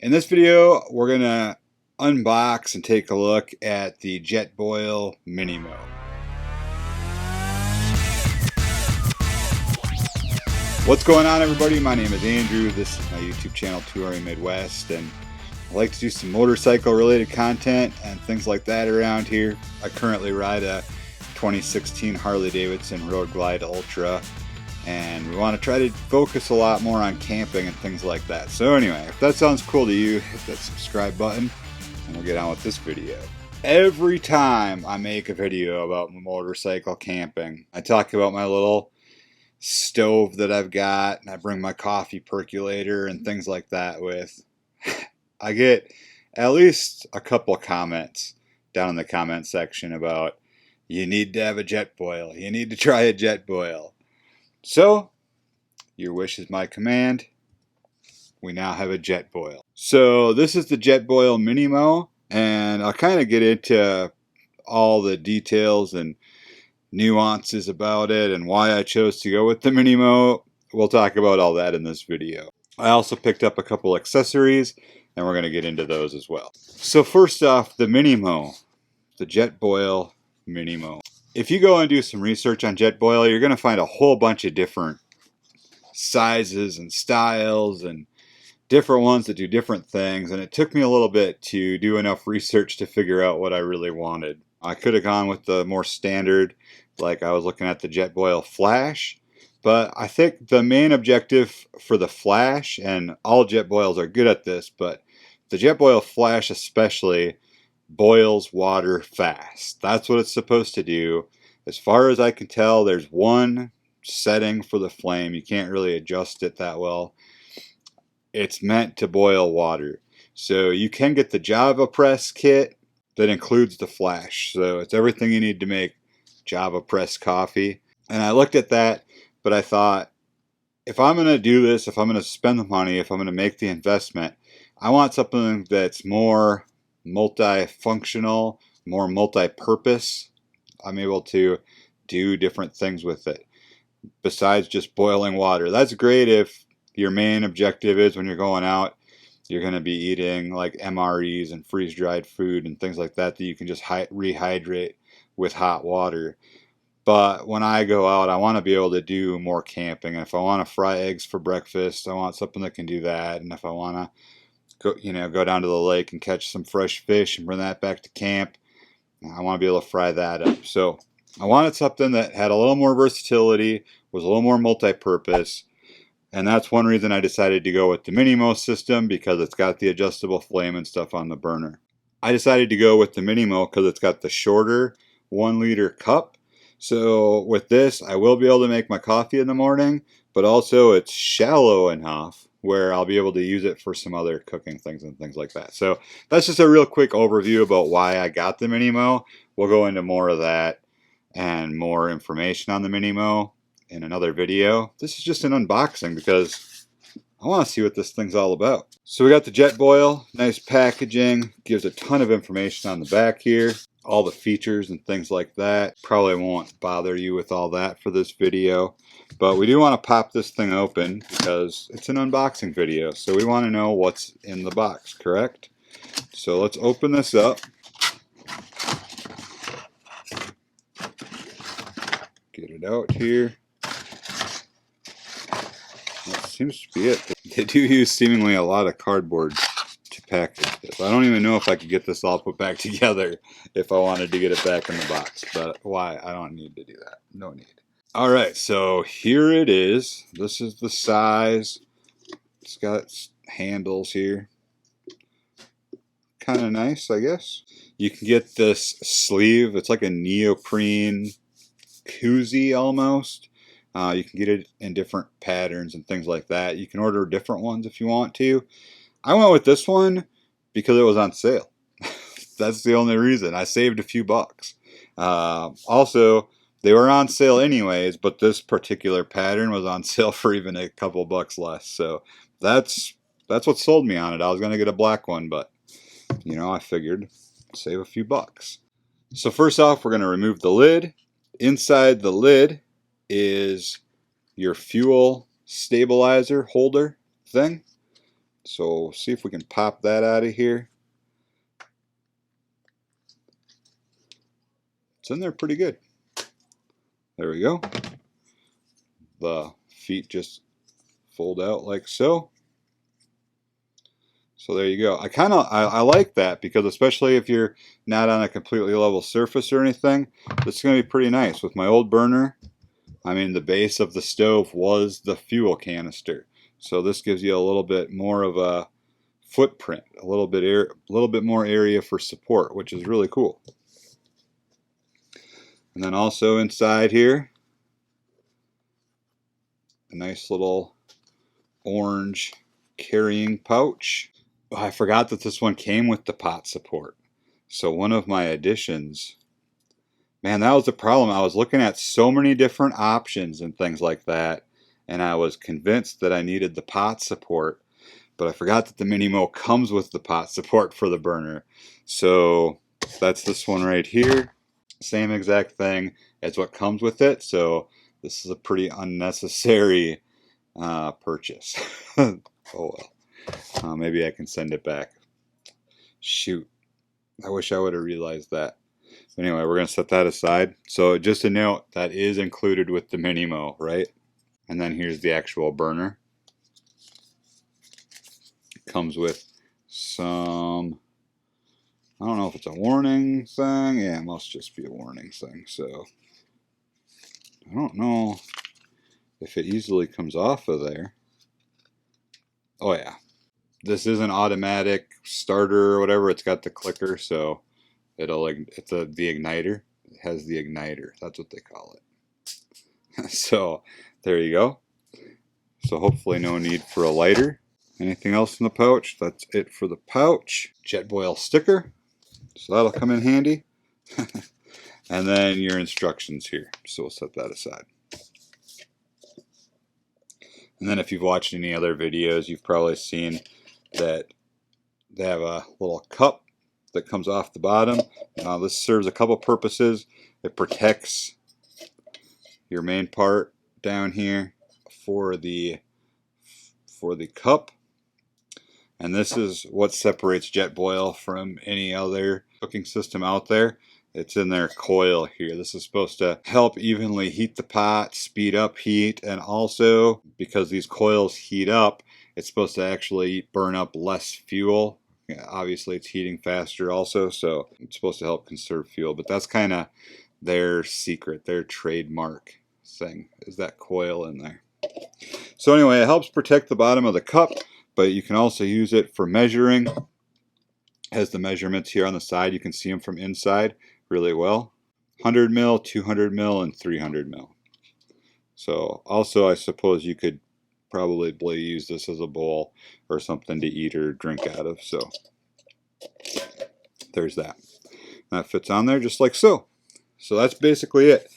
In this video, we're going to unbox and take a look at the Jetboil Minimo. What's going on, everybody? My name is Andrew. This is my YouTube channel, Touring Midwest, and I like to do some motorcycle related content and things like that around here. I currently ride a 2016 Harley Davidson Road Glide Ultra, and we want to try to focus a lot more on camping and things like that. So anyway, if that sounds cool to you, hit that subscribe button and we'll get on with this video. Every time I make a video about motorcycle camping, I talk about my little stove that I've got, and I bring my coffee percolator and things like that with. I get at least a couple comments down in the comment section about, you need to have a Jetboil, you need to try a Jetboil. So, your wish is my command. We now have a Jetboil. So this is the Jetboil Minimo, and I'll kind of get into all the details and nuances about it and why I chose to go with the Minimo. We'll talk about all that in this video. I also picked up a couple accessories, and we're going to get into those as well. So first off, the Minimo, the Jetboil Minimo. If you go and do some research on Jetboil, you're going to find a whole bunch of different sizes and styles and different ones that do different things, and it took me a little bit to do enough research to figure out what I really wanted. I could have gone with the more standard, like I was looking at the Jetboil Flash, but I think the main objective for the Flash, and all Jetboils are good at this, but the Jetboil Flash especially, boils water fast. That's what it's supposed to do. As far as I can tell, there's one setting for the flame. You can't really adjust it that well. It's meant to boil water. So you can get the Java Press kit that includes the Flash. So it's everything you need to make Java Press coffee. And I looked at that, but I thought, if I'm going to do this, if I'm going to spend the money, if I'm going to make the investment, I want something that's more multifunctional, more multi-purpose. I'm able to do different things with it besides just boiling water. That's great if your main objective is, when you're going out, you're going to be eating like MREs and freeze-dried food and things like that that you can just rehydrate with hot water. But when I go out, I want to be able to do more camping. And if I want to fry eggs for breakfast, I want something that can do that. And if I want to go down to the lake and catch some fresh fish and bring that back to camp, I want to be able to fry that up. So I wanted something that had a little more versatility, was a little more multi-purpose, and that's one reason I decided to go with the Minimo system, because it's got the adjustable flame and stuff on the burner. I decided to go with the Minimo because it's got the shorter 1 liter cup. So with this, I will be able to make my coffee in the morning, but also it's shallow enough where I'll be able to use it for some other cooking things and things like that. So that's just a real quick overview about why I got the Minimo. We'll go into more of that and more information on the Minimo in another video. This is just an unboxing because I want to see what this thing's all about. So we got the Jetboil, nice packaging, gives a ton of information on the back here, all the features and things like that. Probably won't bother you with all that for this video, but we do want to pop this thing open because it's an unboxing video, so we want to know what's in the box, correct? So let's open this up. Get it out here. That seems to be it. They do use seemingly a lot of cardboard to package this. I don't even know if I could get this all put back together if I wanted to get it back in the box, but why? I don't need to do that. No need. Alright, so here it is. This is the size. It's got handles here. Kind of nice, I guess. You can get this sleeve. It's like a neoprene koozie almost. You can get it in different patterns and things like that. You can order different ones if you want to. I went with this one because it was on sale. That's the only reason. I saved a few bucks. Also, they were on sale anyways, but this particular pattern was on sale for even a couple bucks less. So that's what sold me on it. I was going to get a black one, but I figured save a few bucks. So first off, we're going to remove the lid. Inside the lid is your fuel stabilizer holder thing. So see if we can pop that out of here. It's in there pretty good. There we go. The feet just fold out like so. So there you go. I like that, because especially if you're not on a completely level surface or anything, this is going to be pretty nice. With my old burner, I mean, the base of the stove was the fuel canister. So this gives you a little bit more of a footprint, a little bit more area for support, which is really cool. And then also inside here, a nice little orange carrying pouch. I forgot that this one came with the pot support. So one of my additions, man, that was the problem. I was looking at so many different options and things like that, and I was convinced that I needed the pot support, but I forgot that the Minimo comes with the pot support for the burner. So that's this one right here. Same exact thing as what comes with it. So this is a pretty unnecessary purchase. Oh well. Maybe I can send it back. Shoot. I wish I would have realized that. Anyway, we're going to set that aside. So just a note, that is included with the Minimo, right? And then here's the actual burner. It comes with some, I don't know if it's a warning thing. Yeah, it must just be a warning thing. So I don't know if it easily comes off of there. Oh yeah. This is an automatic starter or whatever. It's got the clicker, so it's the igniter. It has the igniter. That's what they call it. So there you go. So hopefully no need for a lighter. Anything else in the pouch? That's it for the pouch. Jetboil sticker. So that'll come in handy. And then your instructions here. So we'll set that aside. And then if you've watched any other videos, you've probably seen that they have a little cup that comes off the bottom. Now this serves a couple purposes. It protects your main part down here for the cup. And this is what separates Jetboil from any other cooking system out there. It's in their coil here. This is supposed to help evenly heat the pot, speed up heat, and also because these coils heat up, it's supposed to actually burn up less fuel. Yeah, obviously it's heating faster also, so it's supposed to help conserve fuel. But that's kind of their secret, their trademark thing, is that coil in there. So anyway, it helps protect the bottom of the cup, but you can also use it for measuring. It has the measurements here on the side. You can see them from inside really well. 100 mil, 200 mil, and 300 mil. So also I suppose you could probably use this as a bowl or something to eat or drink out of. So there's that. That fits on there just like so. So that's basically it.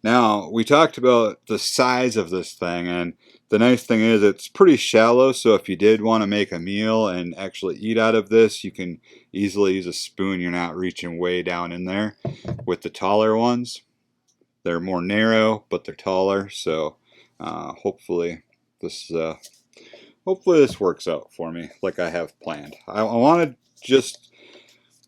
Now, we talked about the size of this thing, and the nice thing is it's pretty shallow, so if you did want to make a meal and actually eat out of this, you can easily use a spoon. You're not reaching way down in there. With the taller ones, they're more narrow, but they're taller, so hopefully this works out for me like I have planned. I wanted just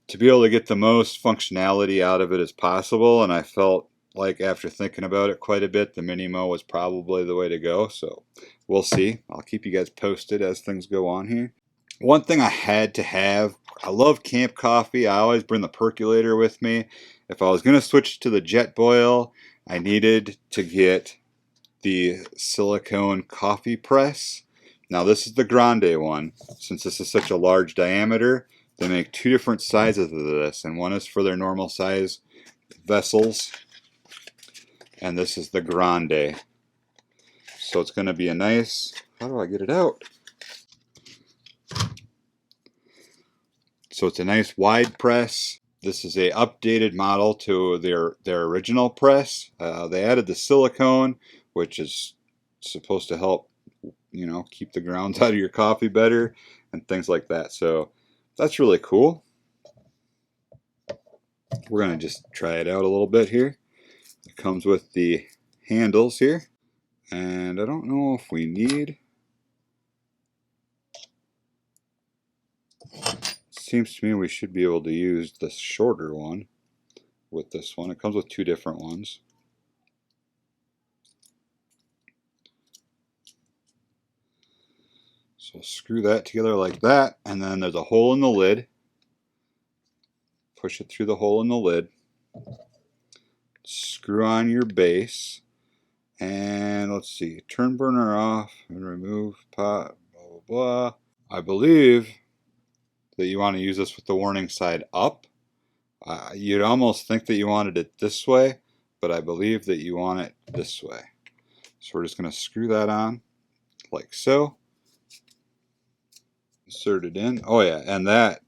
to be able to get the most functionality out of it as possible, and I felt like after thinking about it quite a bit, the Minimo was probably the way to go. So we'll see. I'll keep you guys posted as things go on here. One thing I had to have, I love camp coffee. I always bring the percolator with me. If I was going to switch to the Jetboil, I needed to get the silicone coffee press. Now this is the Grande one. Since this is such a large diameter, they make two different sizes of this, and one is for their normal size vessels, and this is the Grande. So it's going to be a nice, how do I get it out? So it's a nice wide press. This is a updated model to their original press. They added the silicone, which is supposed to help, you know, keep the grounds out of your coffee better and things like that. So that's really cool. We're going to just try it out a little bit here. It comes with the handles here, and I don't know if we need, seems to me we should be able to use the shorter one with this one. It comes with two different ones. So screw that together like that, and then there's a hole in the lid. Push it through the hole in the lid. Screw on your base, and let's see, turn burner off and remove pot, blah, blah, blah. I believe that you want to use this with the warning side up. You'd almost think that you wanted it this way, but I believe that you want it this way. So we're just going to screw that on like so. Insert it in. Oh yeah, and that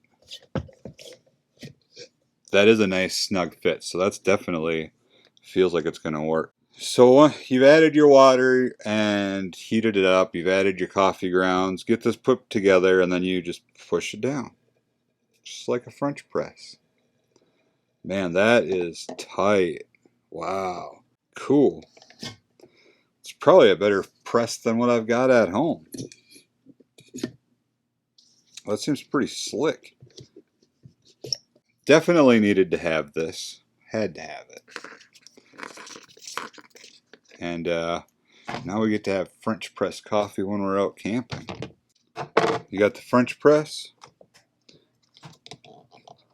is a nice snug fit, so that's definitely feels like it's going to work. So you've added your water and heated it up, you've added your coffee grounds, get this put together, and then you just push it down just like a French press. Man, that is tight. Wow, cool. It's probably a better press than what I've got at home. That seems pretty slick. Definitely needed to have this. Had to have it. And now we get to have French press coffee when we're out camping. You got the French press.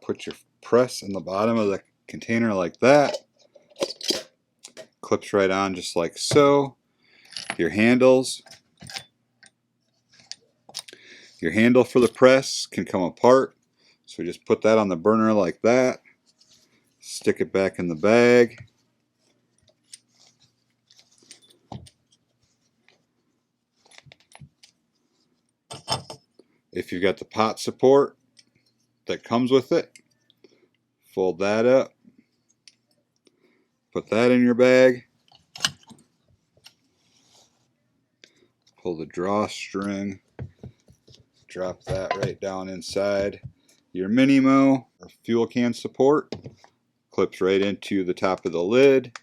Put your press in the bottom of the container like that. Clips right on just like so. Your handles. Your handle for the press can come apart. So just put that on the burner like that. Stick it back in the bag. If you've got the pot support that comes with it, fold that up. Put that in your bag. Pull the drawstring. Drop that right down inside your Minimo or fuel can support. Clips right into the top of the lid.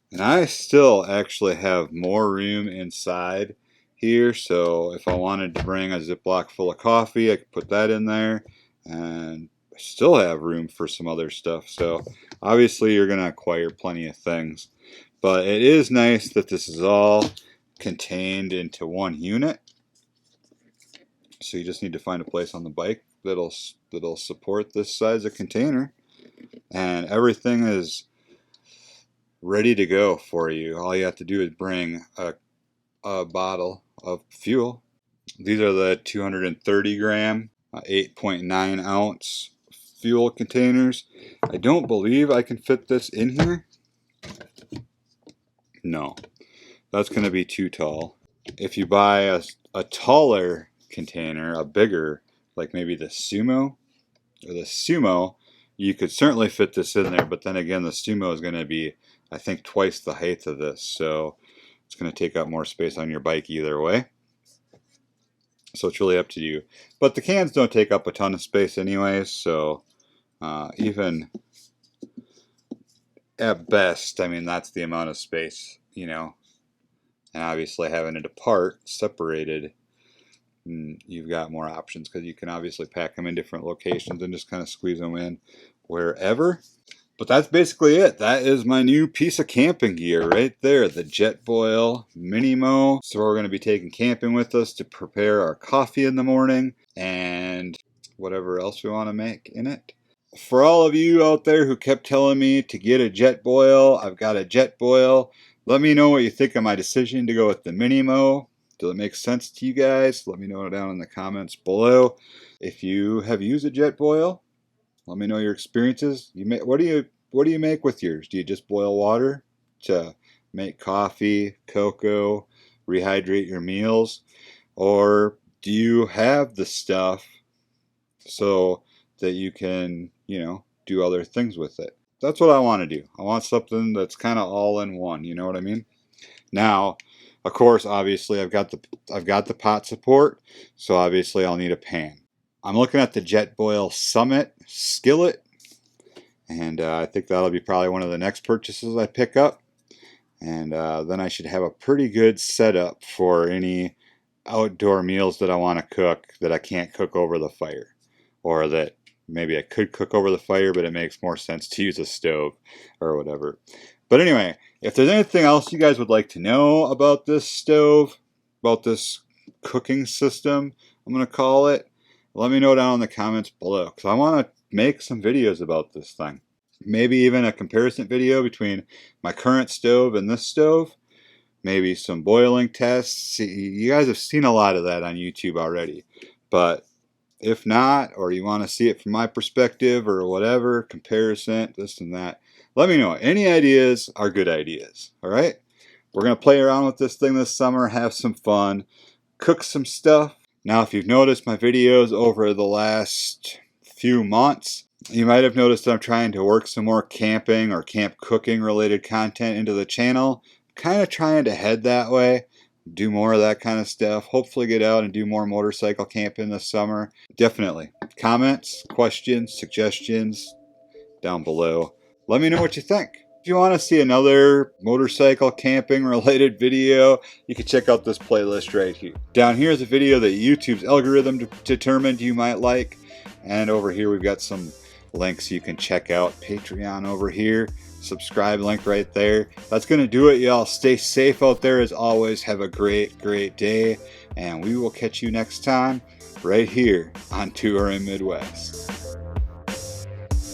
And I still actually have more room inside here, so if I wanted to bring a Ziploc full of coffee, I could put that in there, and I still have room for some other stuff. So obviously you're going to acquire plenty of things, but it is nice that this is all contained into one unit. So you just need to find a place on the bike that'll support this size of container, and everything is ready to go for you. All you have to do is bring a bottle of fuel. These are the 230 gram, 8.9 ounce fuel containers. I don't believe I can fit this in here. No, that's going to be too tall. If you buy a taller container, a bigger, like maybe the Sumo or the Sumo, you could certainly fit this in there, but then again, the Sumo is going to be, I think, twice the height of this, so it's going to take up more space on your bike either way. So it's really up to you. But the cans don't take up a ton of space anyways, so even at best, I mean, that's the amount of space, you know. And obviously having it apart, separated, you've got more options because you can obviously pack them in different locations and just kind of squeeze them in wherever. But that's basically it. That is my new piece of camping gear right there, the Jetboil Minimo. So we're going to be taking camping with us to prepare our coffee in the morning and whatever else we want to make in it. For all of you out there who kept telling me to get a Jetboil, I've got a Jetboil. Let me know what you think of my decision to go with the Minimo. Does it make sense to you guys? Let me know down in the comments below. If you have used a Jetboil, let me know your experiences. What do you make with yours? Do you just boil water to make coffee, cocoa, rehydrate your meals? Or do you have the stuff so that you can, you know, do other things with it? That's what I want to do. I want something that's kind of all in one, you know what I mean? Now, of course, obviously I've got the pot support, so obviously I'll need a pan. I'm looking at the Jetboil Summit skillet, and I think that'll be probably one of the next purchases I pick up. And then I should have a pretty good setup for any outdoor meals that I want to cook that I can't cook over the fire, or that maybe I could cook over the fire but it makes more sense to use a stove or whatever. But anyway, if there's anything else you guys would like to know about this stove, about this cooking system, I'm going to call it, let me know down in the comments below, because I want to make some videos about this thing. Maybe even a comparison video between my current stove and this stove. Maybe some boiling tests. You guys have seen a lot of that on YouTube already. But if not, or you want to see it from my perspective or whatever, comparison, this and that, let me know. Any ideas are good ideas. Alright? We're going to play around with this thing this summer, have some fun, cook some stuff. Now, if you've noticed my videos over the last few months, you might have noticed that I'm trying to work some more camping or camp cooking related content into the channel. Kind of trying to head that way, do more of that kind of stuff. Hopefully get out and do more motorcycle camping this summer. Definitely. Comments, questions, suggestions down below. Let me know what you think. If you want to see another motorcycle camping related video, you can check out this playlist right here. Down here is a video that YouTube's algorithm determined you might like. And over here we've got some links you can check out. Patreon over here. Subscribe link right there. That's going to do it, y'all. Stay safe out there as always. Have a great day. And we will catch you next time right here on Touring Midwest.